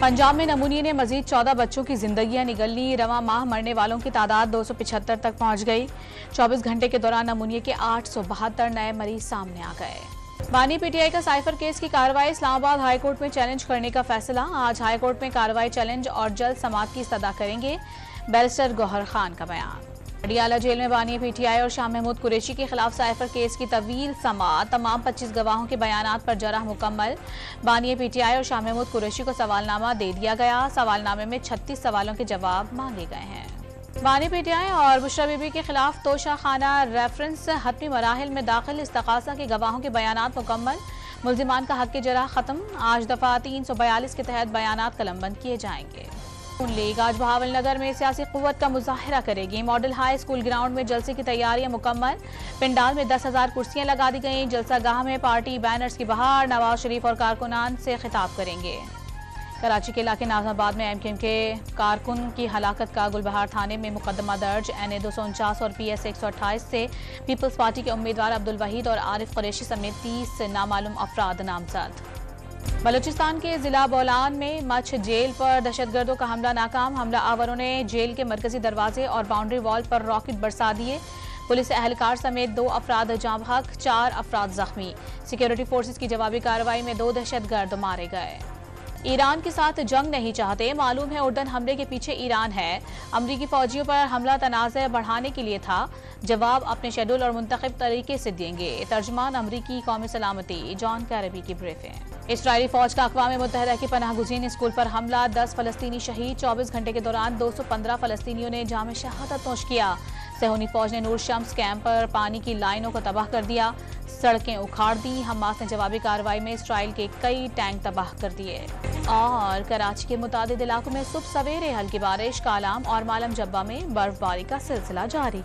पंजाब में नमूनिया ने मजीद 14 बच्चों की जिंदगियां निगल ली। रवां माह मरने वालों की तादाद 275 तक पहुंच गई। 24 घंटे के दौरान नमूनिया के 872 नए मरीज सामने आ गए। बानी पीटीआई का साइफर केस की कार्रवाई इस्लामाबाद हाईकोर्ट में चैलेंज करने का फैसला। आज हाईकोर्ट में कार्रवाई चैलेंज और जल्द समाअत की इस्तदा करेंगे। बैरिस्टर गौहर खान का बयान। अडियाला जेल में बानी पीटीआई और शाह महमूद कुरैशी के खिलाफ साइफर केस की तवील समाअत। तमाम 25 गवाहों के बयानात पर जरह मुकम्मल। बानी पीटीआई और शाह महमूद कुरैशी को सवालनामा दे दिया गया। सवालनामे में 36 सवालों के जवाब मांगे गए हैं। बानी पीटीआई और बुशरा बीबी के खिलाफ तोशा खाना रेफरेंस हतमी मराहिल में दाखिल। इस्तग़ासा के गवाहों के बयानात मुकम्मल। मुल्जिमान का हक जरह खत्म। आज दफा 342 के तहत बयानात कलमबंद किए जाएंगे। लीग आज बहावलनगर में सियासी कुव्वत का मुजाहरा करेगी। मॉडल हाई स्कूल ग्राउंड में जलसे की तैयारियां मुकम्मल। पिंडाल में 10,000 कुर्सियां लगा दी गईं। जलसा गाह में पार्टी बैनर्स की बहार। नवाज शरीफ और कारकुनान से खिताब करेंगे। कराची के इलाके नाजमाबाद में एमकेएम के कारकुन की हलाकत का गुलबहार थाने में मुकदमा दर्ज। NA 249 और PS 128 से पीपल्स पार्टी के उम्मीदवार अब्दुल वहीद और आरिफ कुरैशी समेत 30 नामालूम अफराद नामजद। बलूचिस्तान के जिला बोलान में मछ जेल पर दहशतगर्दों का हमला नाकाम। हमला आवरों ने जेल के मरकजी दरवाजे और बाउंड्री वॉल पर रॉकेट बरसा दिए। पुलिस एहलकार समेत 2 अफराद जाँ बहक, 4 अफराद जख्मी। सिक्योरिटी फोर्सेस की जवाबी कार्रवाई में 2 दहशतगर्द मारे गए। ईरान के साथ जंग नहीं चाहते। मालूम है उर्दन हमले के पीछे ईरान है। अमरीकी फौजियों पर हमला तनाज़ बढ़ाने के लिए था। जवाब अपने शेड्यूल और मुंतखब तरीके से देंगे। तर्जमान अमरीकी कौमी सलामती जॉन कैरबी की ब्रीफिंग। इसराइली फौज का अक़वाम मुत्तहिदा की पनाह गुज़ीन स्कूल पर हमला। 10 फलस्तीनी शहीद। 24 घंटे के दौरान 215 फलस्तीनियों ने जाम शहादत नोश किया। सेहूनी फौज ने नूर शम्स कैंप पर पानी की लाइनों को तबाह कर दिया। सड़कें उखाड़ दी। हमास ने जवाबी कार्रवाई में इसराइल के कई टैंक तबाह कर दिए। और कराची के मुतादिद इलाकों में सुबह सवेरे हल्की बारिश। कालाम और मालम जब्बा में बर्फबारी का सिलसिला जारी।